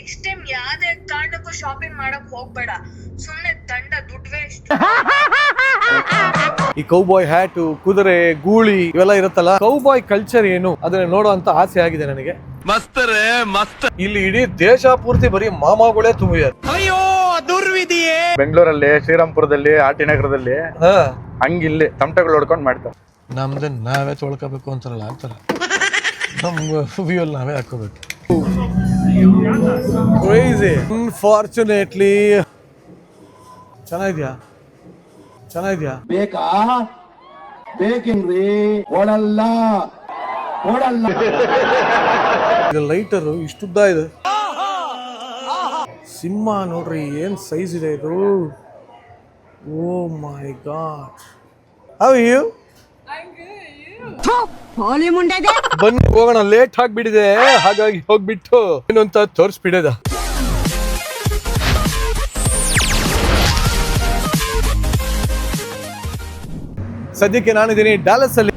Next time ಯಾವ್ದೇ ಕಾರಣಕ್ಕೂ shopping ಮಾಡಕ್ ಹೋಗ್ಬೇಡ, ಸುಮ್ನೆ ದಂಡ ದುಡ್ಡು ವೇಸ್ಟ್. ಈ ಕೌಬಾಯ್ ಹ್ಯಾಟು, ಕುದುರೆ, ಗೂಳಿ ಇವೆಲ್ಲ ಇರುತ್ತಲ್ಲ, ಕೌಬಾಯ್ ಕಲ್ಚರ್ ಏನು ಅದನ್ನ ನೋಡುವಂತ ಆಸೆ ಆಗಿದೆ ನನಗೆ. ಮಸ್ತ್ ಇಲ್ಲಿ ಇಡೀ ದೇಶ ಪೂರ್ತಿ ಬರೀ ಮಾಮಾಗಳೇ ತುಂಬಿದ್ದಾರೆ. ಅಯ್ಯೋ ದುರ್ವಿಧಿಯೇ. ಬೆಂಗಳೂರಲ್ಲಿ, ಶ್ರೀರಾಮ್ಪುರದಲ್ಲಿ, ಆರ್ ಟಿ ನಗರದಲ್ಲಿ ಹಂಗಿಲ್ಲಿ ತಮಟೆಗಳು ಹೊಡ್ಕೊಂಡು ಮಾಡ್ತಾರೆ. ನಮ್ದನ್ ನಾವೇ ತೊಳ್ಕೋಬೇಕು ಅಂತಾರಲ್ಲ ಆಗ್ತಾರ, ನಮ್ಗೆ ವ್ಯೂಲ್ ನಾವೇ ಹಾಕೋಬೇಕು. ಕ್ರೇಜಿ. ಅನ್ಫಾರ್ಚುನೇಟ್ಲಿ ಚೆನ್ನಾಗಿದ್ಯಾ ಬೇಕಾ ಬೇಕೇನ್ರಿ? ಕೊಡಲ್ಲ. ಇದು ಲೈಟರು ಇಷ್ಟುದ್ದ ಇದೆ. ಸಿಂಹ ನೋಡ್ರಿ ಏನ್ ಸೈಜ್ ಇದೆ ಇದು. Oh my god. How you? ಬನ್ನಿ ಹೋಗೋಣ, ಲೇಟ್ ಆಗ್ಬಿಟ್ಟಿದೆ, ಹಾಗಾಗಿ ಹೋಗ್ಬಿಟ್ಟು ಏನು ಅಂತ ತೋರಿಸ್ಬಿಡದ. ಸದ್ಯಕ್ಕೆ ನಾನಿದ್ದೀನಿ ಡಾಲಸ್ ಅಲ್ಲಿ.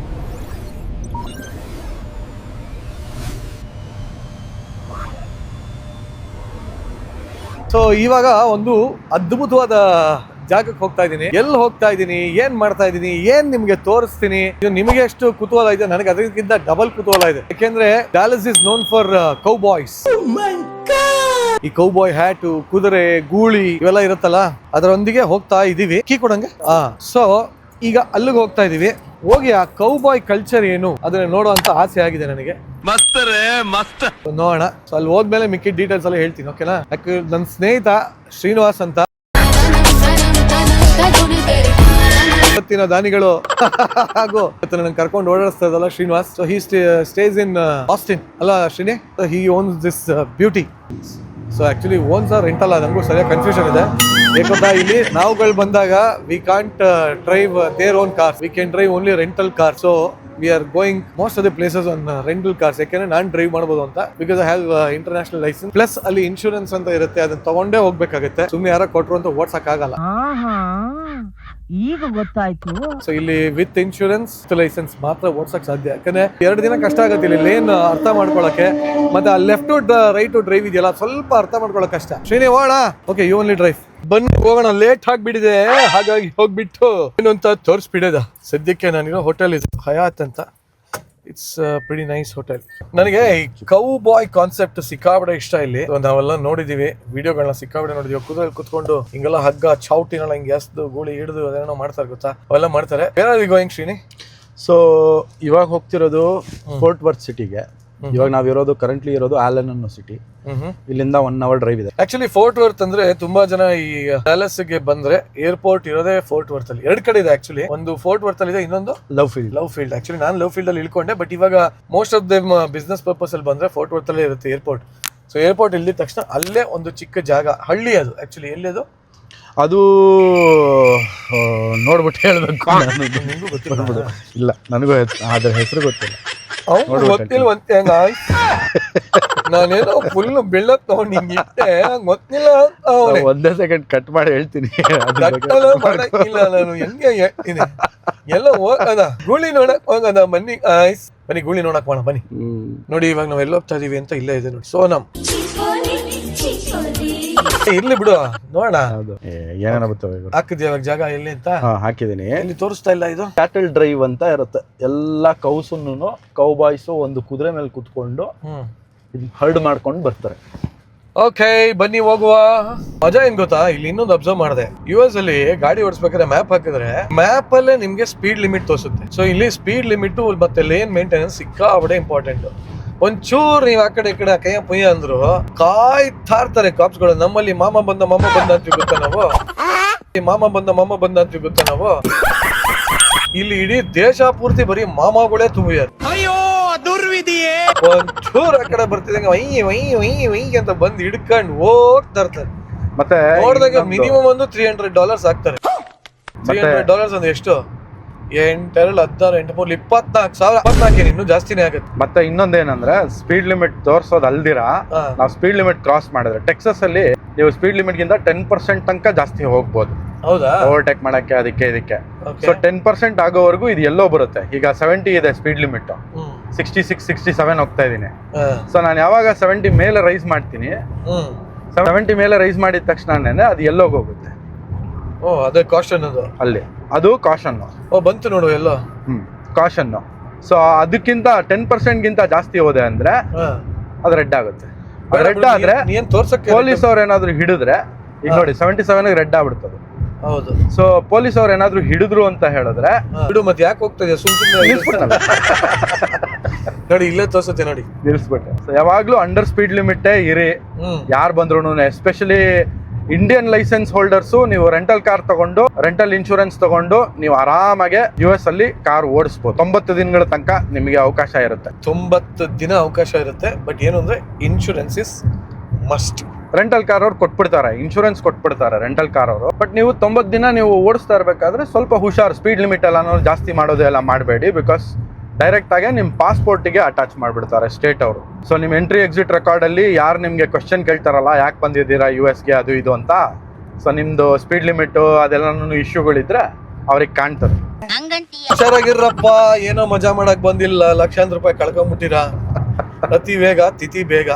ಸೊ ಇವಾಗ ಒಂದು ಅದ್ಭುತವಾದ ಜಾಗಕ್ಕೆ ಹೋಗ್ತಾ ಇದ್ದೀನಿ. ಎಲ್ಲಿ ಹೋಗ್ತಾ ಇದ್ದೀನಿ, ಏನ್ ಮಾಡ್ತಾ ಇದ್ದೀನಿ, ಏನ್ ನಿಮ್ಗೆ ತೋರಿಸ್ತೀನಿ. ಇದು ನಿಮಗೆ ಎಷ್ಟು ಕುತೂಹಲ ಇದೆ, ನನಗೆ ಅದಕ್ಕಿಂತ ಡಬಲ್ ಕುತೂಹಲ ಇದೆ. ಯಾಕೆಂದ್ರೆ ಡ್ಯಾಲಸ್ ಇಸ್ ನೋನ್ ಫಾರ್ ಕೌಬಾಯ್ಸ್. ಈ ಕೌಬಾಯ್ ಹ್ಯಾಟು, ಕುದುರೆ, ಗೂಳಿ ಇವೆಲ್ಲ ಇರುತ್ತಲ್ಲ, ಅದರೊಂದಿಗೆ ಹೋಗ್ತಾ ಇದೀವಿ. ಕೀ ಕೊಡಂಗೆ. ಸೊ ಈಗ ಅಲ್ಲಿಗೆ ಹೋಗ್ತಾ ಇದೀವಿ. ಹೋಗಿ ಆ ಕೌಬಾಯ್ ಕಲ್ಚರ್ ಏನು ಅದನ್ನ ನೋಡುವಂತ ಆಸೆ ಆಗಿದೆ ನನಗೆ. ಮಸ್ತ್ ನೋಡೋಣ. ಸೊ ಅಲ್ಲಿ ಹೋದ್ಮೇಲೆ ಮಿಕ್ಕಿದ ಡೀಟೇಲ್ಸ್ ಎಲ್ಲ ಹೇಳ್ತೀನಿ, ಓಕೆನಾ? ಯಾಕೆ ನನ್ನ ಸ್ನೇಹಿತ ಶ್ರೀನಿವಾಸ್ ಅಂತ, ಇವತ್ತಿನ ದಾನಿಗಳು ಹಾಗೂ ನನ್ನ ಕರ್ಕೊಂಡು ಓಡಾಡಿಸ್ತಾ ಇದ್ದಲ್ಲ Srinivas. So he stays in Austin ಅಲ್ಲ Srini? He owns this beauty. So actually owns rental, ನನಗೂ ಸರಿಯಾಗಿ ಕನ್ಫ್ಯೂಷನ್ ಇದೆ. ಯಾಕಂದ್ರೆ ಇಲ್ಲಿ ನಾವುಗಳು ಬಂದಾಗ we can't drive their own cars, we can drive only rental car. So we are going most of the places on rental cars. ಯಾಕೆಂದ್ರೆ ನಾನು drive ಮಾಡಬಹುದು ಅಂತ, because I have international license. Plus ಅಲ್ಲಿ ಇನ್ಶೂರೆನ್ಸ್ ಅಂತ ಇರುತ್ತೆ, ಅದನ್ನ ತಗೊಂಡೇ ಹೋಗ್ಬೇಕಾಗುತ್ತೆ. ಸುಮ್ಮನೆ ಯಾರ ಕೊಟ್ರು ಅಂತ ಓಡ್ಸಕ್ ಆಗಲ್ಲ. ಈಗ ಗೊತ್ತಾಯ್ತು. ಸೊ ಇಲ್ಲಿ ವಿತ್ ಇನ್ಶೂರೆನ್ಸ್ ಲೈಸೆನ್ಸ್ ಮಾತ್ರ ಓಡ್ಸಕ್ ಸಾಧ್ಯ. ಯಾಕಂದ್ರೆ 2 ದಿನ ಕಷ್ಟ ಆಗತ್ತೆ ಇಲ್ಲಿ ಲೇನ್ ಅರ್ಥ ಮಾಡ್ಕೊಳಕ್ಕೆ, ಮತ್ತೆ ಆ left to right to drive ಇದೆಯಲ್ಲ, ಸ್ವಲ್ಪ ಅರ್ಥ ಮಾಡ್ಕೊಳಕ್ ಕಷ್ಟ. ಶ್ರೀನಿ ಹೋಗೋಣ. Okay, you only drive. ಬನ್ನಿ ಹೋಗೋಣ, ಲೇಟ್ ಆಗ್ಬಿಟ್ಟಿದೆ, ಹಾಗಾಗಿ ಹೋಗ್ಬಿಟ್ಟು ಏನು ಅಂತ ತೋರಿಸ್ಬಿಡದ. ಸದ್ಯಕ್ಕೆ ನಾನಿರೋ ಹೋಟೆಲ್ ಇದು ಹಯಾತ್ ಅಂತ. It's pretty nice hotel. ನನಗೆ ಈ ಕೌ ಬಾಯ್ ಕಾನ್ಸೆಪ್ಟ್ ಸಿಕ್ಕಾಬಡೆ ಇಷ್ಟ. ಇಲ್ಲಿ ನಾವೆಲ್ಲ ನೋಡಿದೀವಿ, ವಿಡಿಯೋಗಳನ್ನ ಸಿಕ್ಕಾಬಡೆ ನೋಡಿದೀವಿ. ಕುದುರೆಯಲ್ಲಿ ಕುತ್ಕೊಂಡು ಹಿಂಗೆಲ್ಲ ಹಗ್ಗ ಚಾವಟಿನೆಲ್ಲ ಹಿಂಗೆ ಎಸ್ದು ಗೂಳಿ ಹಿಡಿದು ಅದೇನೋ ಮಾಡ್ತಾರೆ ಗೊತ್ತಾ, ಅವೆಲ್ಲ ಮಾಡ್ತಾರೆ. ಬೇರೆ ಗೋಯಿಂಗ್ ಶ್ರೀನಿ? ಸೊ ಇವಾಗ ಹೋಗ್ತಿರೋದು ಫೋರ್ಟ್ ವರ್ತ್ ಸಿಟಿಗೆ. ಇವಾಗ ನಾವಿರೋದು ಕರೆಂಟ್ಲಿ ಇರೋದು ಆಲನ್ ಅನ್ನೋ ಸಿಟಿ. ಇಲ್ಲಿಂದ 1 hour ಡ್ರೈವ್ ಇದೆ. ಆಕ್ಚುಲಿ ಫೋರ್ಟ್ ವರ್ತ್ ಅಂದ್ರೆ ತುಂಬಾ ಜನ ಈ ಡ್ಯಾಲಸ್ ಗೆ ಬಂದ್ರೆ ಏರ್ಪೋರ್ಟ್ ಇರೋದೇ ಫೋರ್ಟ್ ವರ್ತ್ ಅಲ್ಲಿ. 2 ಕಡೆ ಇದೆ ಆಕ್ಚುಲಿ. ಒಂದು ಫೋರ್ಟ್ ವರ್ತ್ ಅಲ್ಲಿ ಇದೆ, ಇನ್ನೊಂದು ಲವ್ ಫೀಲ್ಡ್. ಆಕ್ಚುಲಿ ನಾನು ಲವ್ ಫೀಲ್ಡ್ ಅಲ್ಲಿ ಇಳ್ಕೊಂಡೆ, ಬಟ್ ಇವಾಗ most of them business purpose ಅಲ್ಲಿ ಬಂದ್ರೆ ಫೋರ್ಟ್ ವರ್ತ್ ಅಲ್ಲೇ ಇರುತ್ತೆ ಏರ್ಪೋರ್ಟ್. ಸೊ ಏರ್ಪೋರ್ಟ್ ಇಲ್ಲಿದ ತಕ್ಷಣ ಅಲ್ಲೇ ಒಂದು ಚಿಕ್ಕ ಜಾಗ, ಹಳ್ಳಿ ಅದು ಆಕ್ಚುಲಿ. ಎಲ್ಲಿ ಅದು ನೋಡ್ಬಿಟ್ಟು ಹೇಳ್ಬೇಕು. ಇಲ್ಲ, ನನಗೂ ಅದ್ರ ಹೆಸರು ಗೊತ್ತಿಲ್ಲ. ಗೊತ್ತಿಲ್ಲ. ನಾನೇನೋ ಫುಲ್ ಬೆಳ್ಳತ್ ತಗೊಂಡು ಹಿಂಗಿಟ್ಟೆ, ಗೊತ್ತಿಲ್ಲ. ಒಂದೇ ಸೆಕೆಂಡ್ ಕಟ್ ಮಾಡಿ ಹೇಳ್ತೀನಿ. ಮಾಡಕ್ಕಿಲ್ಲ ನಾನು, ಹೆಂಗೆ ಹೇಳ್ತೀನಿ. ಎಲ್ಲ ಹೋಗದ ಗೂಳಿ ನೋಡಕ್ ಹೋಗದ. ಬನ್ನಿ ಗೂಳಿ ನೋಡಕ್ ಹೋಗೋಣ ಬನ್ನಿ. ನೋಡಿ ಇವಾಗ ನಾವ್ ಎಲ್ಲ ಹೋಗ್ತಾ ಇದೀವಿ ಅಂತ ಇಲ್ಲೇ ಇದೆ ನೋಡಿ, ಸೋನಮ್. ಇರ್ಲಿ ಬಿಡು, ನೋಡೋಣ. ಏನೇನ ಬರ್ತವೆ ಹಾಕಿದ್ಯಾ ಇವಾಗ ಜಾಗ ಎಲ್ಲಿ ಅಂತ? ಹಾಕಿದೀನಿ. ಇಲ್ಲಿ ತೋರಿಸ್ತಾ ಇಲ್ಲ. ಇದು ಕ್ಯಾಟಲ್ ಡ್ರೈವ್ ಅಂತ ಇರುತ್ತೆ. ಎಲ್ಲಾ ಕೌಸನ್ನು ಕೌಬಾಯ್ಸ್ ಒಂದು ಕುದುರೆ ಮೇಲೆ ಕುತ್ಕೊಂಡು ಹರ್ಡ್ ಮಾಡ್ಕೊಂಡು ಬರ್ತಾರೆ. ಓಕೆ, ಬನ್ನಿ ಹೋಗುವ. ಮಜಾ ಏನ್ ಗೊತ್ತಾ, ಇಲ್ಲಿ ಇನ್ನೊಂದು ಅಬ್ಸರ್ವ್ ಮಾಡಿದೆ. US ಅಲ್ಲಿ ಗಾಡಿ ಓಡಿಸ್ಬೇಕಾದ್ರೆ ಮ್ಯಾಪ್ ಹಾಕಿದ್ರೆ ಮ್ಯಾಪ್ ಅಲ್ಲೇ ನಿಮ್ಗೆ ಸ್ಪೀಡ್ ಲಿಮಿಟ್ ತೋರಿಸುತ್ತೆ. ಸೊ ಇಲ್ಲಿ ಸ್ಪೀಡ್ ಲಿಮಿಟ್ ಮತ್ತೆ ಲೇನ್ ಮೇಂಟೆನೆನ್ಸ್ ಸಿಕ್ಕಾಬಡೆ ಇಂಪಾರ್ಟೆಂಟ್. ಒಂಚೂರು ನೀವ್ ಆ ಕಡೆ ಈ ಕಡೆ ಕೈಯ ಪುಯ್ಯ ಅಂದ್ರು ಕಾಯ್ತಾ ಇರ್ತಾರೆ ಕಾಪ್ಸ್ಗಳು. ನಮ್ಮಲ್ಲಿ ಮಾಮ ಬಂದ ಅಂತೀವಿ ಗೊತ್ತಾ ನಾವು, ಮಾಮ ಬಂದ ಅಂತೀವಿ ಗೊತ್ತಾ ನಾವು. ಇಲ್ಲಿ ಇಡೀ ದೇಶ ಪೂರ್ತಿ ಬರೀ ಮಾಮಾಗಳೇ ತುಂಬಿದ್ದಾರೆ. ಅಯ್ಯೋ ದುರ್ವಿಧಿಯೇ. ಒಂಚೂರು ಆ ಕಡೆ ಬರ್ತಿದಂಗ ವೈ ಅಂತ ಬಂದು ಹಿಡ್ಕೊಂಡು ಹೋಗ್ತಾ ಇರ್ತಾರೆ. ಮತ್ತೆ ನೋಡಿದಾಗ ಮಿನಿಮಮ್ ಒಂದು $300 ಹಾಕ್ತಾರೆ. $300 ಅಂದ್ರೆ ಎಷ್ಟು? 8 2 16 8 3 24,000. 24 ಇನ್ನೂ ಜಾಸ್ತಿನೇ ಆಗುತ್ತೆ. ಮತ್ತೆ ಇನ್ನೊಂದೇನಂದ್ರೆ ಸ್ಪೀಡ್ ಲಿಮಿಟ್ ತೋರ್ಸೋದು ಅಲ್ದಿರಾ, ನಾವು ಸ್ಪೀಡ್ ಲಿಮಿಟ್ ಕ್ರಾಸ್ ಮಾಡಿದ್ರೆ ಟೆಕ್ಸಸ್ ಅಲ್ಲಿ ನೀವು ಸ್ಪೀಡ್ ಲಿಮಿಟ್ ಗಿಂತ 10% ತನಕ ಜಾಸ್ತಿ ಹೋಗ್ಬೋದು. ಹೌದಾ? ಓವರ್ಟೇಕ್ ಮಾಡಕ್ಕೆ ಅದಕ್ಕೆ ಇದಕ್ಕೆ. Okay. ಸೊ 10% ಆಗೋವರೆಗೂ ಇದು ಎಲ್ಲೋ ಬರುತ್ತೆ. ಈಗ 70 ಇದೆ ಸ್ಪೀಡ್ ಲಿಮಿಟ್, 66 67 ಹೋಗ್ತಾ ಇದೀನಿ. ಸೊ ನಾನು ಯಾವಾಗ 70 ಮೇಲೆ ರೈಸ್ ಮಾಡ್ತೀನಿ, 70 ಮೇಲೆ ರೈಸ್ ಮಾಡಿದ ತಕ್ಷಣನೇ ಅದು ಎಲ್ಲೋಗಿ ಹೋಗುತ್ತೆ. ಓ ಅದೇ ಕಾಷನ್ ಅದು ಅಲ್ಲಿ ಅದು ಕಾಷನ್. ಓ ಬಂತು ನೋಡು ಎಲ್ಲೋ. ಕಾಷನ್. ಸೊ ಅದಕ್ಕಿಂತ 10% ಗಿಂತ ಜಾಸ್ತಿ ಹೋದೆ ಅಂದ್ರೆ ಅದು ರೆಡ್ ಆಗುತ್ತೆ. ಅದು ರೆಡ್ ಆದ್ರೆ ನೀನ್ ತೋರ್ಸಕ್ಕೆ ಪೊಲೀಸ್ ಅವ್ರು ಏನಾದ್ರು ಹಿಡಿದ್ರೆ, ಈಗ ನೋಡಿ 77 ರೆಡ್ ಆಗ್ಬಿಡ್ತದೆ. ಹೌದು. ಸೊ ಪೊಲೀಸ್ ಅವ್ರು ಏನಾದ್ರು ಹಿಡಿದ್ರು ಅಂತ ಹೇಳಿದ್ರೆ ಬಿಡು, ಮತ್ತೆ ಯಾಕೆ ಹೋಗ್ತಾ ಇದೆಯಾ ಸುಮ್ಮನೆ ನಿಲ್ಸ್ಬಿಡ್ತಾರೆ. ನೋಡಿ ಇಲ್ಲೇ ತೋರ್ಸುತ್ತೆ ನೋಡಿ, ನಿಲ್ಸ್ಬಿಟ್ಟೆ. ಸೊ ಯಾವಾಗ್ಲೂ ಅಂಡರ್ ಸ್ಪೀಡ್ ಲಿಮಿಟೇ ಇರಿ. ಯಾರು ಬಂದ್ರು ಎಸ್ಪೆಷಲಿ ಇಂಡಿಯನ್ ಲೈಸೆನ್ಸ್ ಹೋಲ್ಡರ್ಸು, ನೀವು ರೆಂಟಲ್ ಕಾರ್ ತಗೊಂಡು ರೆಂಟಲ್ ಇನ್ಶೂರೆನ್ಸ್ ತಗೊಂಡು ನೀವು ಆರಾಮಾಗೆ US ಅಲ್ಲಿ ಕಾರ್ ಓಡಿಸ್ಬೋದು. 90 ದಿನಗಳ ತನಕ ನಿಮಗೆ ಅವಕಾಶ ಇರುತ್ತೆ. 90 ದಿನ ಅವಕಾಶ ಇರುತ್ತೆ. ಬಟ್ ಏನು ಅಂದ್ರೆ insurance is must. Rental car ಅವ್ರು ಕೊಟ್ಬಿಡ್ತಾರೆ, ಇನ್ಶೂರೆನ್ಸ್ ಕೊಟ್ಬಿಡ್ತಾರೆ ರೆಂಟಲ್ ಕಾರ್ ಅವರು. ಬಟ್ ನೀವು 90 ದಿನ ನೀವು ಓಡಿಸ್ತಾ ಇರ್ಬೇಕಾದ್ರೆ ಸ್ವಲ್ಪ ಹುಷಾರ್, ಸ್ಪೀಡ್ ಲಿಮಿಟ್ ಎಲ್ಲ ಜಾಸ್ತಿ ಮಾಡೋದು ಎಲ್ಲ ಮಾಡಬೇಡಿ. ಬಿಕಾಸ್ ಡೈರೆಕ್ಟ್ ಆಗಿ ನಿಮ್ಮ ಪಾಸ್ಪೋರ್ಟಿಗೆ ಅಟ್ಯಾಚ್ ಮಾಡಿಬಿಡ್ತಾರೆ ಸ್ಟೇಟ್ ಅವರು. ಸೊ ನಿಮ್ಮ ಎಂಟ್ರಿ ಎಕ್ಸಿಟ್ ರೆಕಾರ್ಡ್ ಅಲ್ಲಿ ಯಾರು ನಿಮ್ಗೆ ಕ್ವಶನ್ ಕೇಳ್ತಾರಲ್ಲ, ಯಾಕೆ ಬಂದಿದ್ದೀರಾ US ಗೆ ಅದು ಇದು ಅಂತ, ಸೊ ನಿಮ್ದು ಸ್ಪೀಡ್ ಲಿಮಿಟ್ ಅದೆಲ್ಲ ಇಶ್ಯೂಗಳಿದ್ರೆ ಅವ್ರಿಗೆ ಕಾಣ್ತದೆ. ಹುಷಾರಾಗಿರ್ರಪ್ಪ, ಏನೋ ಮಜಾ ಮಾಡಕ್ ಬಂದಿಲ್ಲ, ಲಕ್ಷಾಂತರ ರೂಪಾಯಿ ಕಳ್ಕೊಂಡ್ಬಿಟ್ಟಿರಾ. ಅತಿ ವೇಗ ತಿಥಿ ಬೇಗ.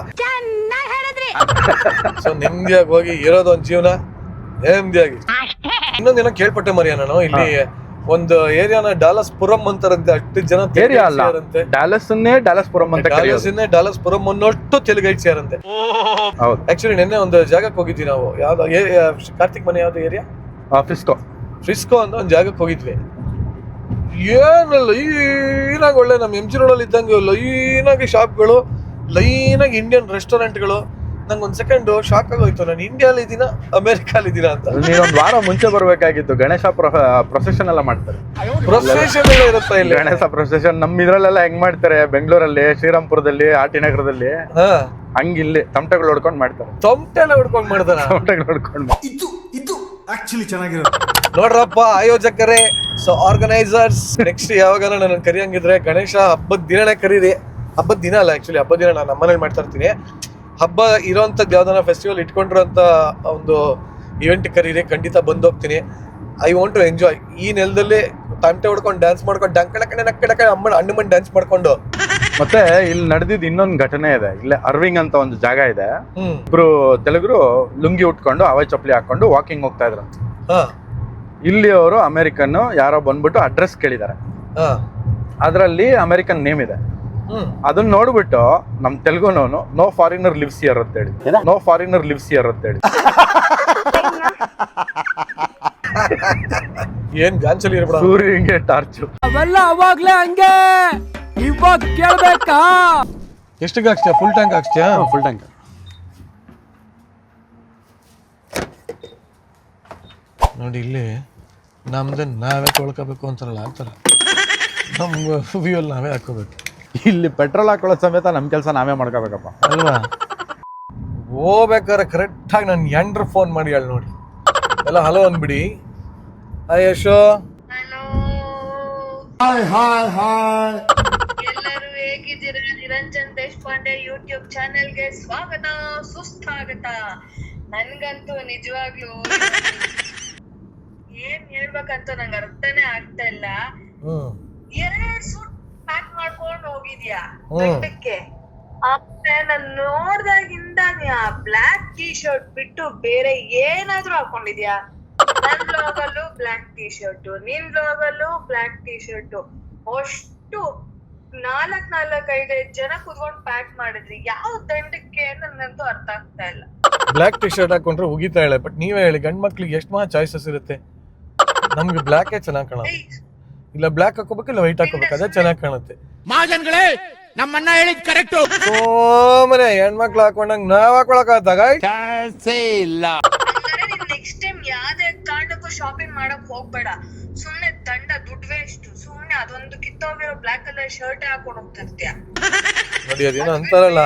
ಸೊ ನೆಮ್ಮದಿಯಾಗಿ ಹೋಗಿ ಇರೋದು ಒಂದ್ ಜೀವನ, ನೆಮ್ಮದಿಯಾಗಿ. ಇನ್ನೊಂದೇನೋ ಕೇಳ್ಪಟ್ಟೆ ಮರಿಯ ನಾನು, ಇಲ್ಲಿ ಒಂದು ಏರಿಯಾನ ಡಾಲಸ್ ಪುರಂ ಅಂತಾರಂತೆ. ಅಷ್ಟು ಜನ ಏರಿಯಾ ಅಲ್ಲ, ಡ್ಯಾಲಸ್ ಪುರಂ ಅಂತ ಕರೆಯೋದು. ಡಾಲಸ್ ಪುರಂ ಅನ್ನೋಷ್ಟು ತೆಲುಗೈಟ್ ಸೇರಂತೆ. ಹೌದು. ಆಕ್ಚುಲಿ ನಿನ್ನೆ ಒಂದು ಜಾಗಕ್ಕೆ ಹೋಗಿದ್ವಿ ನಾವು. ಯಾವ್ದು ಕಾರ್ತಿಕ್ ಮನೆ ಯಾವ್ದು ಏರಿಯಾ? ಫ್ರಿಸ್ಕೋ ಅಂತ ಒಂದು ಜಾಗಕ್ಕೆ ಹೋಗಿದ್ವಿ. ಏನು ಲೈನಾಗಿ ಒಳ್ಳೆ ನಮ್ಮ MG ರೋಡಲ್ಲಿ ಇದ್ದಂಗೆ ಲೈನಾಗಿ ಶಾಪ್ಗಳು, ಲೈನಾಗಿ ಇಂಡಿಯನ್ ರೆಸ್ಟೋರೆಂಟ್ಗಳು. ನಂಗೆ ಒಂದ್ ಸೆಕೆಂಡ್ ಶಾಕ್ ಆಗೋಯ್ತು, ನಾನು ಇಂಡಿಯಾಲಿ ಇದೀನ ಅಮೆರಿಕಾಲಿ ಇದೀನ ಅಂತ. ನೀನೊಂದು ವಾರ ಮುಂಚೆ ಬರ್ಬೇಕಾಗಿತ್ತು. ಗಣೇಶ ಪ್ರೊಸೆಷನ್ ಎಲ್ಲ ಮಾಡ್ತಾರೆ. ಪ್ರೊಸೆಷನ್ ಎಲ್ಲ ಇರುತ್ತಾ ಇಲ್ಲಿ? ಗಣೇಶ ಪ್ರೊಸೆಷನ್ ನಮ್ಮ ಇದ್ರಲ್ಲೆಲ್ಲ ಹೆಂಗ್ ಮಾಡ್ತಾರೆ, ಬೆಂಗಳೂರಲ್ಲಿ, ಶ್ರೀರಾಮ್ಪುರದಲ್ಲಿ, RT ನಗರದಲ್ಲಿ ಹಂಗಿಲ್ಲಿ ತಮಟೆಗಳು ಹೊಡ್ಕೊಂಡು ಮಾಡ್ತಾರೆ. ತಮಟೆಲ್ಲ ಹೊಡ್ಕೊಂಡು ಮಾಡ್ತಾರ? ತಮಟೆಗಳು ಹೊಡ್ಕೊಂಡು. ಇದು ಆಕ್ಚುಲಿ ಚೆನ್ನಾಗಿರೋದು ನೋಡ್ರಪ್ಪ ಆಯೋಜಕರೇ, ಸೊ ಆರ್ಗನೈಸರ್ಸ್, ನೆಕ್ಸ್ಟ್ ಯಾವಾಗ ನನ್ನ ಕರಿಯಂಗಿದ್ರೆ ಗಣೇಶ ಹಬ್ಬದ ದಿನನೇ ಕರೀರಿ. ಹಬ್ಬದ ದಿನ ಅಲ್ಲ, ಆಕ್ಚುಲಿ ಹಬ್ಬದ ದಿನ ನಾನು ನಮ್ಮನೇಲಿ ಮಾಡ್ತಾ ಇರ್ತೀನಿ. ಹಬ್ಬ ಇರೋಂಥದ್ದು ಯಾವ್ದಾನ ಫೆಸ್ಟಿವಲ್ ಇಟ್ಕೊಂಡಿರೋಂಥ ಒಂದು ಇವೆಂಟ್ ಕರೀರಿ, ಖಂಡಿತ ಬಂದು ಹೋಗ್ತೀನಿ. I want to enjoy. ಈ ನೆಲದಲ್ಲಿ ತಮಟೆ ಹೊಡ್ಕೊಂಡು ಡ್ಯಾನ್ಸ್ ಮಾಡ್ಕೊಂಡು ಡಂಕಡಕಡೆ ಅಣ್ಣ ಮಣ್ಣು ಡ್ಯಾನ್ಸ್ ಮಾಡ್ಕೊಂಡು. ಮತ್ತೆ ಇಲ್ಲಿ ನಡೆದಿದ್ದು ಇನ್ನೊಂದು ಘಟನೆ ಇದೆ. ಇಲ್ಲೇ ಅರ್ವಿಂಗ್ ಅಂತ ಒಂದು ಜಾಗ ಇದೆ. ಇಬ್ರು ತೆಲುಗರು ಲುಂಗಿ ಉಟ್ಕೊಂಡು ಹವಾಯಿ ಚಪ್ಪಲಿ ಹಾಕೊಂಡು ವಾಕಿಂಗ್ ಹೋಗ್ತಾ ಇದ್ರಂತೆ. ಇಲ್ಲಿ ಅವರು ಅಮೆರಿಕನ್ ಯಾರೋ ಬಂದ್ಬಿಟ್ಟು ಅಡ್ರೆಸ್ ಕೇಳಿದ್ದಾರೆ. ಅದರಲ್ಲಿ ಅಮೆರಿಕನ್ ನೇಮ್ ಇದೆ. ಅದನ್ನ ನೋಡ್ಬಿಟ್ಟು ನಮ್ ತೆಲುಗುನವನು ನೋ ಫಾರಿನರ್ ಲಿವ್ಸ್ ಹಿಯರ್ ಅಂತ ಹೇಳಿ, ನೋ ಫಾರಿನರ್ ಲಿವ್ಸ್ ಹಿಯರ್ ಅಂತ ಹೇಳಿ. ಏನ್ ಗಾಂಚಲಿ ಇರ್ಬಿಡ ಸೂರ್ಯಂಗೆ ಟಾರ್ಚು ಅವೆಲ್ಲ ಅವಾಗ್ಲೇ ಹಂಗೆ, ಇವಾಗ ಕೇಳ್ಬೇಕಾ? ಎಷ್ಟಿಗೆ ಹಾಕ್ಸ್ತೀಯ? ಫುಲ್ ಟ್ಯಾಂಕ್ ಹಾಕ್ಸ್ತೀಯಾ? Full tank. ನೋಡಿ ಇಲ್ಲಿ ನಮ್ದು ನಾವೇ ತೊಳ್ಕೋಬೇಕು ಅಂತಾರಲ್ಲ, ಆ ಥರ ನಮ್ಗೆ ಫ್ಯೂಯಲ್ ನಾವೇ ಹಾಕೋಬೇಕು. ಇಲ್ಲಿ ಪೆಟ್ರೋಲ್ ಹಾಕೊಳ್ಳೋ ಸಮೇತ ನಮ್ ಕೆಲಸ ನಾವೇ ಮಾಡ್ಕೋಬೇಕಪ್ಪ ಅಲ್ವಾ? ಹೋಗ್ಬೇಕಾದ್ರೆ ಕರೆಕ್ಟಾಗಿ ನಾನು ಎಂಡ್ರ ಫೋನ್ ಮಾಡಿ ಹೇಳಿ ನೋಡಿ ಎಲ್ಲ ಹಲೋ ಅಂದ್ಬಿಡಿ. Yasho, hello, hi hi hi. ಎಲ್ಲರೂ ಹೇಗಿದ್ದೀರಾ? ನಿರಂಜನ್ ದೇಶಪಾಂಡೆ ಯೂಟ್ಯೂಬ್ ಚಾನೆಲ್ಗೆ ಸ್ವಾಗತ ಸುಸ್ವಾಗತ. ನನ್ಗಂತೂ ನಿಜವಾಗ್ಲೂ ಏನ್ ಹೇಳ್ಬೇಕಂತ ನಂಗೆ ಅರ್ಥನೇ ಆಗ್ತಾ ಇಲ್ಲ. 2 ಸೂಟ್ ಪ್ಯಾಕ್ ಮಾಡ್ಕೊಂಡು ಹೋಗಿದ್ಯಾ ಬೆಟ್ಟಕ್ಕೆ, ಆಮೇಲೆ ನಾನು ನೋಡ್ದಾಗಿಂದ ನೀ ಆ ಬ್ಲಾಕ್ ಟೀ ಶರ್ಟ್ ಬಿಟ್ಟು ಬೇರೆ ಏನಾದ್ರೂ ಹಾಕೊಂಡಿದ್ಯಾ? ನನ್ ಬ್ಲಾಗಲ್ಲೂ ಬ್ಲಾಕ್ ಟೀ ಶರ್ಟ್, ನಿನ್ ಬ್ಲಾಗಲ್ಲೂ ಬ್ಲಾಕ್ ಟೀ ಶರ್ಟ್, ಅಷ್ಟು 4-5 ಜನ ಕುತ್ಕೊಂಡು ಪ್ಯಾಕ್ ಮಾಡಿದ್ರಿ. ಯಾವ ದಂಡಕ್ಕೆ ನನ್ಗಂತೂ ಅರ್ಥ ಆಗ್ತಾ ಇಲ್ಲ. ಬ್ಲ್ಯಾಕ್ ಟಿ ಶರ್ಟ್ ಹಾಕೊಂಡ್ರೆ ಉಗಿತಾ ಹೇಳಿ. ಬಟ್ ನೀವೇ ಹೇಳಿ, ಗಂಡ್ ಮಕ್ಳಿಗೆ ಎಷ್ಟು ಚಾಯ್ಸಸ್ ಇರುತ್ತೆ. ನಮ್ಗೆ ಬ್ಲ್ಯಾಕೇ ಚೆನ್ನಾಗಿ ಕಾಣುತ್ತೆ. ಇಲ್ಲ ಬ್ಲ್ಯಾಕ್ ಹಾಕೋಬೇಕು, ಇಲ್ಲ ವೈಟ್ ಹಾಕೋಬೇಕು, ಅದೇ ಚೆನ್ನಾಗಿ ಕಾಣುತ್ತೆ. ಮಹಾಜನ್ಗಳೇ, ನಮ್ಮನ್ನ ಹೇಳಿದ್ ಕರೆಕ್ಟು. ಸೋಮನೆ ಹೆಣ್ಮಕ್ಳು ಹಾಕೊಂಡಂಗ್ ನಾವ್ ಹಾಕೊಳಕಾದಾಗ ಇಲ್ಲ. ನೆಕ್ಸ್ಟ್ ಟೈಮ್ ಯಾವ್ದೇ ಕಾರಣಕ್ಕೂ ಶಾಪಿಂಗ್ ಮಾಡಕ್ ಹೋಗ್ಬೇಡ. ಸುಮ್ನೆ ದುಡ್ಡು ವೇಸ್ಟ್. ಸುಮ್ನೆ ಅದೊಂದು ಕಿತ್ತೋಗಿರೋ ಬ್ಲಾಕ್ ಕಲರ್ ಶರ್ಟ್ ಹಾಕೊಂಡ್ ಹೋಗ್ತಾ ಇರ್ತೀಯ. ನೋಡಿ ಅದೇನೋ ಅಂತಾರಲ್ಲ,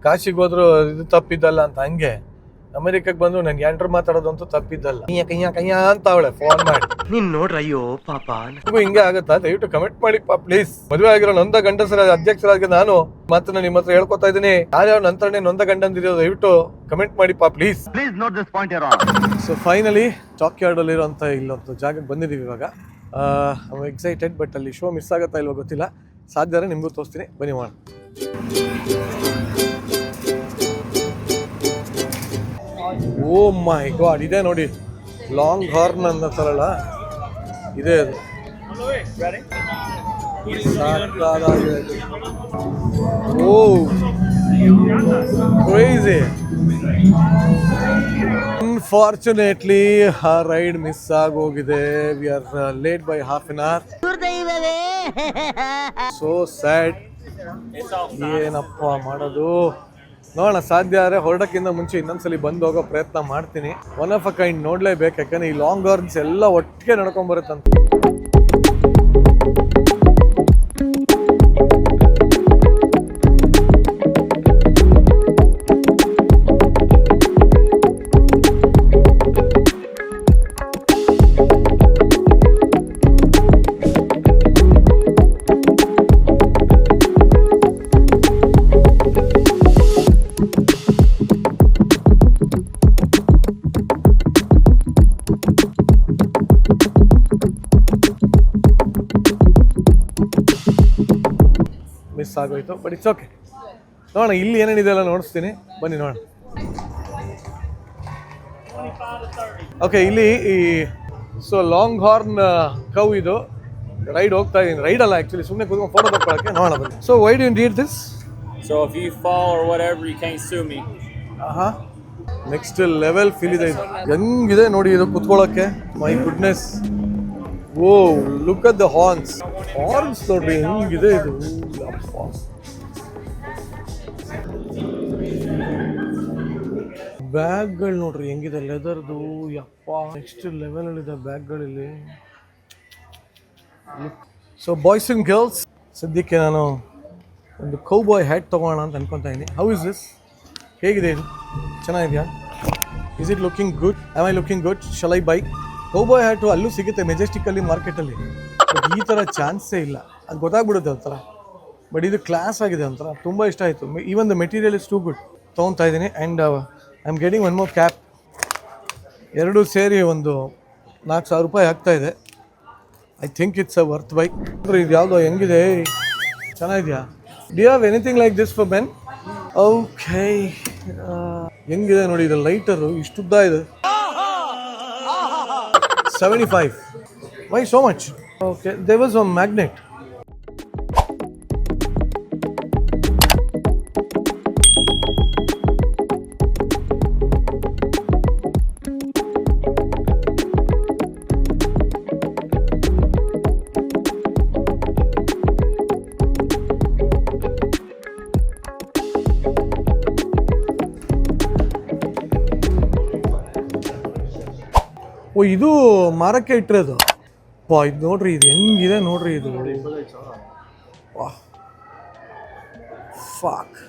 ಕಾಶಿಗೆ ಹೋದ್ರು ಇದು ತಪ್ಪಿದ್ದಲ್ಲ ಅಂತ. ಹಂಗೆ ಅಮೆರಿಕಕ್ಕೆ ಬಂದು ನನ್ಗೆ ಎಂಟ್ರ್ ಮಾತಾಡೋದಂತೂ ತಪ್ಪಿದ್ದಲ್ಲ. ಕಯ್ಯ ಅಂತ ಅವಳೆ ಫೋನ್ ಮಾಡಿ. ನೀನ್ ನೋಡ್ರ ಅಯ್ಯೋ ಪಾಪ. ಹಿಂಗೆ ಆಗುತ್ತಾ? ದಯವಿಟ್ಟು ಕಮೆಂಟ್ ಮಾಡಿಪ್ಪ ಪ್ಲೀಸ್. ಮದುವೆ ಆಗಿರೋ ನೊಂದ ಗಂಡಸರ ಅಧ್ಯಕ್ಷರಾಗಿ ನಾನು ಮಾತನ್ನ ನಿಮ್ಮ ಹತ್ರ ಹೇಳ್ಕೊತಾ ಇದ್ದೀನಿ. ಯಾರ್ಯಾವ ನಂತರನೇ ನೊಂದ ಗಂಡಂದಿರೋ ದಯವಿಟ್ಟು ಕಮೆಂಟ್ ಮಾಡಿಪ್ಪ please. So finally stock yard ಅಲ್ಲಿರುವಂತ ಇಲ್ಲೊಂದು ಜಾಗಕ್ಕೆ ಬಂದಿದ್ದೀವಿ ಇವಾಗ. ಎಕ್ಸೈಟೆಡ್, ಬಟ್ ಅಲ್ಲಿ ಶೋ ಮಿಸ್ ಆಗುತ್ತಾ ಇಲ್ವೋ ಗೊತ್ತಿಲ್ಲ. ಸಾಧ್ಯ ನಿಮಗೂ ತೋರಿಸ್ತೀನಿ, ಬನ್ನಿ ಮಾಡೋಣ. ಓ ಮೈ ಗಾಡ್, ಇದೆ ನೋಡಿ ಲಾಂಗ್ ಹಾರ್ನ್ ಅನ್ನತ್ತಾರಲ್ಲ, ಇದೆ ಅದು. Oh crazy. ಅನ್ಫಾರ್ಚುನೇಟ್ಲಿ ಆ ರೈಡ್ ಮಿಸ್ ಆಗೋಗಿದೆ. We are late by half an hour. So sad. ಏನಪ್ಪ ಮಾಡೋದು? ನೋಡೋಣ, ಸಾಧ್ಯ ಆದರೆ ಹೊರಡಕ್ಕಿಂತ ಮುಂಚೆ ಇನ್ನೊಂದ್ಸಲಿ ಬಂದು ಹೋಗೋ ಪ್ರಯತ್ನ ಮಾಡ್ತೀನಿ. ಒನ್ ಆಫ್ ಅ ಕೈಂಡ್ ನೋಡ್ಲೇಬೇಕು, ಯಾಕಂದ್ರೆ ಈ ಲಾಂಗ್ ಹಾರ್ನ್ಸ್ ಎಲ್ಲ ಒಟ್ಟಿಗೆ ನಡ್ಕೊಂಡ್ಬರುತ್ತಂತ. ಮಿಸ್ ಆಗೋಯ್ತು, ಬಟ್ ಇಟ್ಸ್ ಓಕೆ. ನೋಡೋಣ ಇಲ್ಲಿ ಏನೇನಿದೆ ಎಲ್ಲ ನೋಡಿಸ್ತೀನಿ, ಬನ್ನಿ ನೋಡೋಣ. ಓಕೆ, ಇಲ್ಲಿ ಈ ಸೊ ಲಾಂಗ್ ಹಾರ್ನ್ ಕೌ ಇದು ರೈಡ್ ಹೋಗ್ತಾ ಇದ್ದೀನಿ. ರೈಡ್ ಅಲ್ಲ ಆ್ಯಕ್ಚುಲಿ, ಸುಮ್ಮನೆ ಕೂತ್ಕೊಂಡು ಫೋಟೋ ತಗೊಳಕ್ಕೆ. ನೋಡೋಣ ಬನ್ನಿ. So why do you need this? So if you fall or whatever, you can't sue me. Next level feel ಇದೆ ಇದು. ಹೆಂಗಿದೆ ನೋಡಿ ಇದು ಕುತ್ಕೊಳ್ಳೋಕ್ಕೆ. My goodness. Oh look at the horns. Horns ನೋಡ್ರಿ ಹೆಂಗಿದೆ ಇದು. ಬ್ಯಾಗ್ಗಳು ನೋಡ್ರಿ ಹೆಂಗಿದೆ ಲೆದರ್ದು. ಯಪ್ಪ, ನೆಕ್ಸ್ಟ್ ಲೆವೆಲ್ ಇದೆ ಬ್ಯಾಗ್ಗಳಲ್ಲಿ. ಸೊ ಬಾಯ್ಸ್ ಅಂಡ್ ಗರ್ಲ್ಸ್, ಸದ್ಯಕ್ಕೆ ನಾನು ಒಂದು ಕೌಬಾಯ್ ಹ್ಯಾಟ್ ತೊಗೋಣ ಅಂತ ಅನ್ಕೊತಾ ಇದ್ದೀನಿ. How is this? ಹೇಗಿದೆ ಇದು? ಚೆನ್ನಾಗಿದೆಯಾ? Is it looking good? Am I looking good? Shall I by? Cowboy hat ಅಲ್ಲೂ ಸಿಗುತ್ತೆ ಮೆಜೆಸ್ಟಿಕಲ್ಲಿ, ಮಾರ್ಕೆಟಲ್ಲಿ. ಬಟ್ ಈ ಥರ ಚಾನ್ಸೇ ಇಲ್ಲ, ಅದು ಗೊತ್ತಾಗ್ಬಿಡುತ್ತೆ ಒಂಥರ. ಬಟ್ ಇದು ಕ್ಲಾಸ್ ಆಗಿದೆ ಒಂಥರ, ತುಂಬ ಇಷ್ಟ ಆಯಿತು. Even the material is too good. ತೊಗೊತಾ ಇದ್ದೀನಿ. And I am getting one more cap. ಎರಡೂ ಸೇರಿ ಒಂದು 4,000 ರೂಪಾಯಿ ಆಗ್ತಾಯಿದೆ. I think it's a worth buy. ಇದು ಯಾವುದೋ ಹೆಂಗಿದೆ? ಚೆನ್ನಾಗಿದೆಯಾ? Do you have anything like this for men? Okay, ಹೆಂಗಿದೆ ನೋಡಿ ಇದು. ಲೈಟರು ಇಷ್ಟುದ್ದ ಇದೆ. 75. Why so much? Okay, there was a magnet. ಓ, ಇದು ಮಾರಕ್ಕೆ ಇಟ್ಟಿರೋದು. ವಾ, ಇದು ನೋಡ್ರಿ, ಇದು ಹೆಂಗಿದೆ ನೋಡ್ರಿ ಇದು. ವಾ, ಫಾಕ್,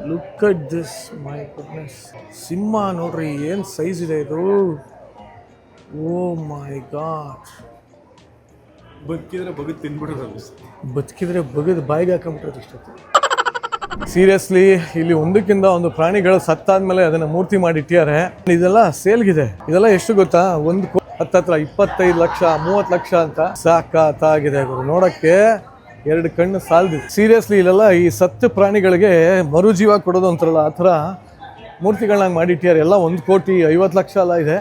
look at this. My goodness. ಸಿಂಹ ನೋಡ್ರಿ ಏನು ಸೈಜ್ ಇದೆ ಇದು. Oh my god. ಬದುಕಿದ್ರೆ ಬಗದ್ ತಿನ್ಬಿಡೋದು. ಬದುಕಿದ್ರೆ ಬಗದ್ ಬಾಯಿಗೆ ಹಾಕೊಂಬಿಟ್ರೆ ಇಷ್ಟೊತ್ತು. ಸೀರಿಯಸ್ಲಿ, ಇಲ್ಲಿ ಒಂದಕ್ಕಿಂತ ಒಂದು ಪ್ರಾಣಿಗಳು ಸತ್ತಾದ್ಮೇಲೆ ಅದನ್ನ ಮೂರ್ತಿ ಮಾಡಿ ಇಟ್ಟಿದ್ದಾರೆ. ಇದೆಲ್ಲ ಸೇಲ್ಗಿದೆ. ಇದೆಲ್ಲ ಎಷ್ಟು ಗೊತ್ತಾ? ಒಂದು ಹತ್ತತ್ರ 25 ಲಕ್ಷ 30 ಲಕ್ಷ ಅಂತ. ಸಾಕಾಗಿದೆ ನೋಡಕ್ಕೆ, 2 ಕಣ್ಣು ಸಾಲದು. ಸೀರಿಯಸ್ಲಿ, ಇಲ್ಲೆಲ್ಲ ಈ ಸತ್ತು ಪ್ರಾಣಿಗಳಿಗೆ ಮರುಜೀವ ಕೊಡೋದು ಅಂತಾರಲ್ಲ, ಆ ಥರ ಮೂರ್ತಿಗಳನ್ನ ಮಾಡಿ ಇಟ್ಟಿದ್ದಾರೆ. ಎಲ್ಲ 1,50,00,000 ಎಲ್ಲ ಇದೆ.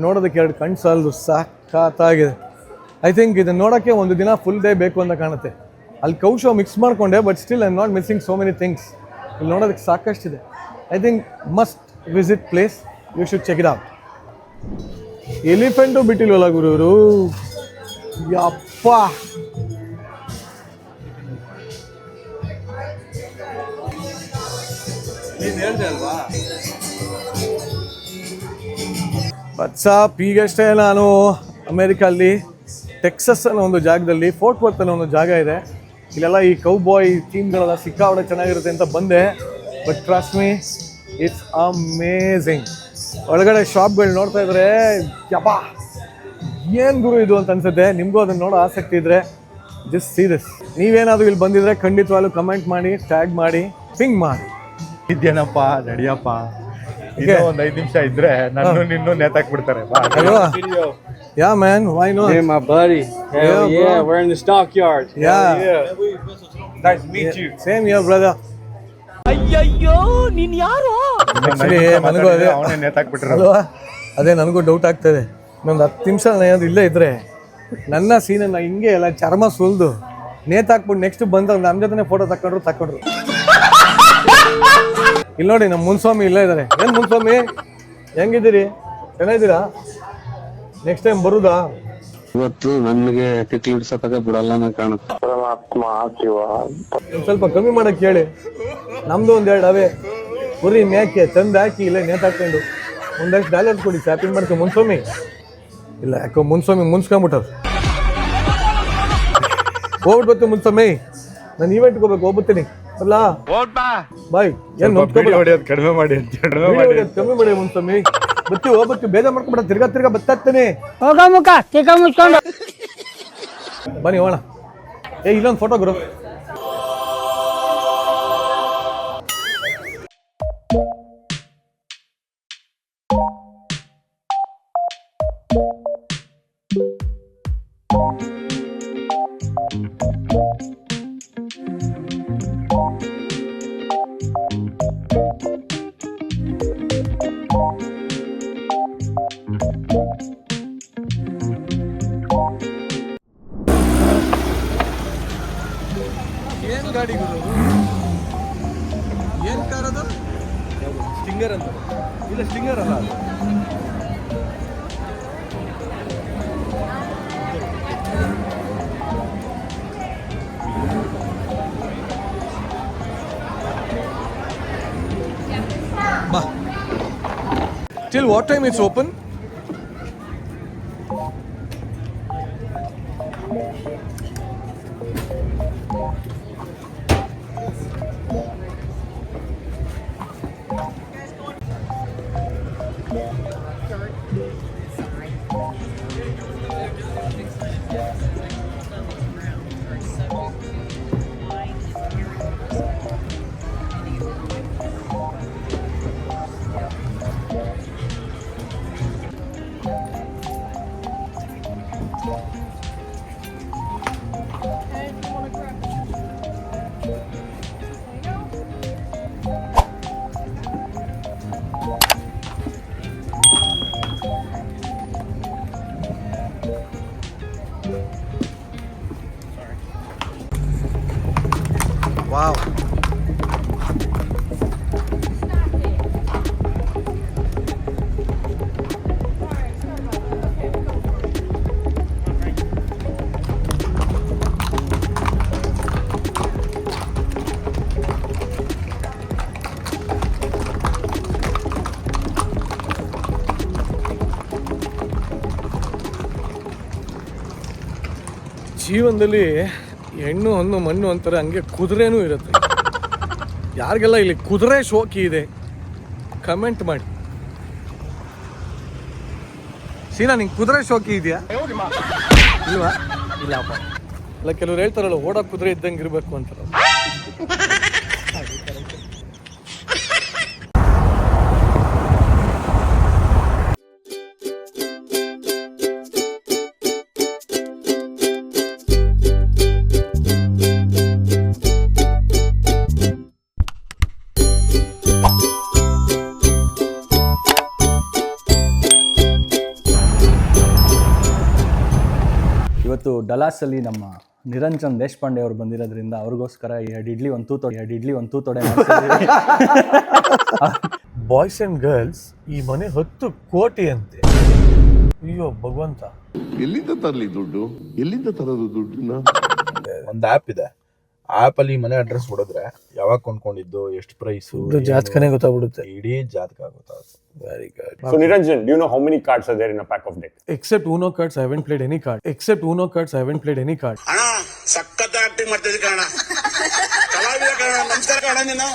ನೋಡೋದಕ್ಕೆ 2 ಕಣ್ಣು ಸಾಲದು. ಸಾಕಾಗಿದೆ. ಐ ಥಿಂಕ್ ಇದನ್ನ ನೋಡೋಕ್ಕೆ ಒಂದು ದಿನ ಫುಲ್ ಡೇ ಬೇಕು ಅಂತ ಕಾಣುತ್ತೆ. ಅಲ್ಲಿ ಕೌ ಶೋ ಮಿಕ್ಸ್ ಮಾಡಿಕೊಂಡೆ, but still I am not missing so many things. ಇಲ್ಲಿ ನೋಡೋದಕ್ಕೆ ಸಾಕಷ್ಟಿದೆ. I think must visit place. You should check it out. Elephant ಬಿಟ್ಟಿಲ್ವಲ್ಲ ಗುರುವರು. ಯಪ್ಪ, ವಾಟ್ಸಾಪ್. ಈಗಷ್ಟೇ ನಾನು ಅಮೇರಿಕಲ್ಲಿ ಟೆಕ್ಸಸ್ ಅನ್ನೋ ಒಂದು ಜಾಗದಲ್ಲಿ, ಫೋರ್ಟ್ ವರ್ತ್ ಅನ್ನೋ ಒಂದು ಜಾಗ ಇದೆ. ಇಲ್ಲೆಲ್ಲ ಈ ಕೌ ಬಾಯ್ ಥೀಮ್ಗಳೆಲ್ಲ ಸಿಕ್ಕಾಪಟ್ಟೆ ಚೆನ್ನಾಗಿರುತ್ತೆ ಅಂತ ಬಂದೆ. But trust me, it's amazing. ಒಳಗಡೆ ಶಾಪ್ಗಳು ನೋಡ್ತಾ ಇದ್ರೆ ಯಪ್ಪಾ ಏನ್ ಗುರು ಇದು ಅಂತ ಅನ್ಸುತ್ತೆ. ನಿಮ್ಗೂ ಅದನ್ನ ನೋಡೋ ಆಸಕ್ತಿ ಇದ್ರೆ ಜಸ್ಟ್ ಸಿ ದಿಸ್. ನೀವೇನಾದ್ರೂ ಇಲ್ಲಿ ಬಂದಿದ್ರೆ ಖಂಡಿತವಾಗ್ಲೂ ಕಮೆಂಟ್ ಮಾಡಿ, ಟ್ಯಾಗ್ ಮಾಡಿ, ಪಿಂಗ್ ಮಾಡಿ. ಇದೇನಪ್ಪ ನಡಿಯಪ್ಪ, ಇನ್ನೂ ಒಂದ್ 5 ನಿಮಿಷ ಇದ್ರೆ ನನ್ನ ನಿನ್ನೂ ನೇತಾಕ್ಬಿಡ್ತಾರೆ. ಅಲ್ವಾ? Yeah man, why not? Hey, my buddy. Hell Yeah, yeah, bro. we're in the stockyard. Yeah. Nice to meet you. Same here brother. Actually, ನನಗೂ ಅದೇ ಅವನೇ ನೇತಾಕ್ಬಿಟ್ರೆ ಅಲ್ವಾ, ಅದೇ ನನಗೂ ಡೌಟ್ ಆಗ್ತದೆ. ಇನ್ನೊಂದು 10 ನಿಮಿಷ ಏನಾದ್ರು ಇಲ್ಲೇ ಇದ್ರೆ ನನ್ನ ಸೀನನ್ನ ಹಿಂಗೆ ಎಲ್ಲ ಚರ್ಮ ಸುಲ್ದು ನೇತಾಕ್ಬಿಟ್ಟು ನೆಕ್ಸ್ಟ್ ಬಂದಾಗ ನಮ್ಮ ಜೊತೆ ಫೋಟೋ ತಕೊಂಡ್ರು. ಇಲ್ಲಿ ನೋಡಿ ನಮ್ಮ ಮುನ್ಸ್ವಾಮಿ ಇಲ್ಲೇ ಇದ್ದಾರೆ. ಏನ್ ಮುನ್ಸ್ವಾಮಿ ಹೆಂಗಿದ್ದೀರಿ? ಚೆನ್ನಾಗಿದ್ದೀರಾ? ನೆಕ್ಸ್ಟ್ ಟೈಮ್ ಬರುದಾ? ಇವತ್ತು ನನಗೆ ಟಿಕ್ಲಿ ಹಿಡ್ಸೋಕೆ ಬಿಡಲ್ಲ ಅಂತ ಕಾಣುತ್ತೆ. ಒಂದ್ ಸ್ವಲ್ಪ ಕಮ್ಮಿ ಮಾಡಕ್ ಹೇಳಿ. ನಮ್ದು ಒಂದೆರಡು ಅವೇ ಕುರಿ ಮೇಕೆ ತಂದು ಹಾಕಿ ಇಲ್ಲೇ ನೇತಾಕೊಂಡು ಒಂದಷ್ಟು ಡಾಲರ್ ಕೊಡಿ, ಶಾಪಿಂಗ್ ಮಾಡ್ಕೊ. ಮುನ್ಸ್ವಾಮಿ ಇಲ್ಲ ಯಾಕೋ ಮುನ್ಸ್ವಾಮಿ ಮುನ್ಸ್ಕೊಂಬಿಟ್ಟರು. ಹೋಗ್ಬಿಟ್ಟು ಮುನ್ಸ್ವಾಮಿ ನಾನು ಈವೆಂಟ್ಗೆ ಹೋಗ್ಬೇಕು, ಹೋಗ್ಬಿಡ್ತೀನಿ. ಅಲ್ಲ ಬಾಯ್ ಏನ್ ಹೊಡಿಯೋದು ಕಡಿಮೆ ಮಾಡಿ ಅಂತ ಕಮ್ಮಿ ಮಾಡಿ ಮುನ್ಸ್ವಾಮಿ. ಹೋಗ್ಬೇಕು ಬೇಜಾರ್ ಮಾಡ್ಕೊಂಬಿಡ. ತಿರ್ಗಾ ಬತ್ತಾಗ್ತಾನೆ. ಹೋಗ ಮುಖ ಚಿಕ್ಕ ಮುಚ್ಕೊಂಡು ಬನ್ನಿ ಹೋಣ. ಇಲ್ಲೊಂದು ಫೋಟೋ ಗುರು. ಏನ್ ಗಾಡಿ ಗುರು? ಏನ್ ಕಾರ್ ಅದು? ಸ್ಟಿಂಗರ್ ಅಂತ? ಇಲ್ಲ ಸ್ಟಿಂಗರ್ ಅಲ್ಲ ಅದು. ಬಾ. Till what time it's open? Wow. ಜೀವನದಲ್ಲಿ ಹೆಣ್ಣು ಹಣ್ಣು ಮಣ್ಣು ಅಂತಾರೆ, ಹಂಗೆ ಕುದುರೆನೂ ಇರುತ್ತೆ. ಯಾರಿಗೆಲ್ಲ ಇಲ್ಲಿ ಕುದುರೆ ಶೋಕಿ ಇದೆ ಕಮೆಂಟ್ ಮಾಡಿ. ಸೀನಾ ನಿಂಗೆ ಕುದುರೆ ಶೋಕಿ ಇದೆಯಾ? ಇಲ್ವಾ? ಇಲ್ಲಪ್ಪ. ಅಲ್ಲ ಕೆಲವ್ರು ಹೇಳ್ತಾರಲ್ಲ ಓಡೋ ಕುದುರೆ ಇದ್ದಂಗೆ ಇರಬೇಕು ಅಂತಾರ. ಇವತ್ತು ಡಲಾಸಲ್ಲಿ ನಮ್ಮ ನಿರಂಜನ್ ದೇಶಪಾಂಡೆ ಅವರು ಬಂದಿರೋದ್ರಿಂದ ಅವ್ರಿಗೋಸ್ಕರ 2 ಇಡ್ಲಿ 1 ತೂತೊಡೆ ಮಾಡ್ತಿದ್ದೀವಿ. ಬಾಯ್ಸ್ ಅಂಡ್ ಗರ್ಲ್ಸ್ ಈ ಮನೆ 10 ಕೋಟಿ ಅಂತೆ. ಅಯ್ಯೋ ಭಗವಂತ, ಎಲ್ಲಿಂದ ತರಲಿ ದುಡ್ಡು? ಎಲ್ಲಿಂದ ತರೋದು ದುಡ್ಡನ್ನ? ಒಂದು ಆ್ಯಪ್ ಇದೆ. ಆ್ಯಪ್ ಅಲ್ಲಿ ಮನೆ ಅಡ್ರೆಸ್ ಹೊಡೆದ್ರೆ ಯಾವಾಗ ಕೊಂಡ್ಕೊಂಡಿದ್ದು, ಎಷ್ಟು ಪ್ರೈಸು, ಜಾತಕನೇ ಗೊತ್ತಾಗ್ಬಿಡುತ್ತೆ. ಇಡೀ ಜಾತಕ ಗೊತ್ತಾಗುತ್ತೆ. Very good. So Niranjan, do you know how many cards are there in a pack of deck? Except Uno cards, I haven't played any card. Acting ಮಾಡ್ತಿದ್ದೆ ಕಾರಣ ಕಲಾವಿದ ಕಾರಣ ನಮಸ್ಕಾರ ಕಾರಣ ನೀನು.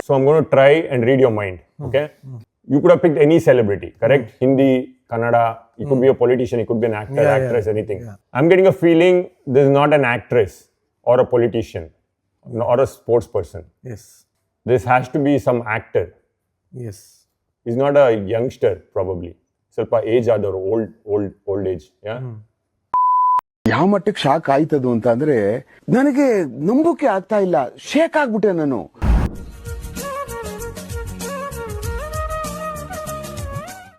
So I'm going to try and read your mind. Okay. You could have picked any celebrity, correct? Hindi, Kannada. You could be a politician. You could be an actor, actress, anything. I'm getting a feeling this is not an actress or a politician or a sports person. Yes. This has to be some actor. Yes. He's not a youngster, probably. ಸ್ವಲ್ಪ age ಆದವರು, old age. ಯಾವ ಮಟ್ಟಕ್ಕೆ shock ಆಯ್ತದು ಅಂತ ಅಂದ್ರೆ ನನಗೆ ನಂಬೋಕೆ ಆಗ್ತಾ ಇಲ್ಲ. Shake ಆಗ್ಬಿಟ್ಟೆ ನಾನು.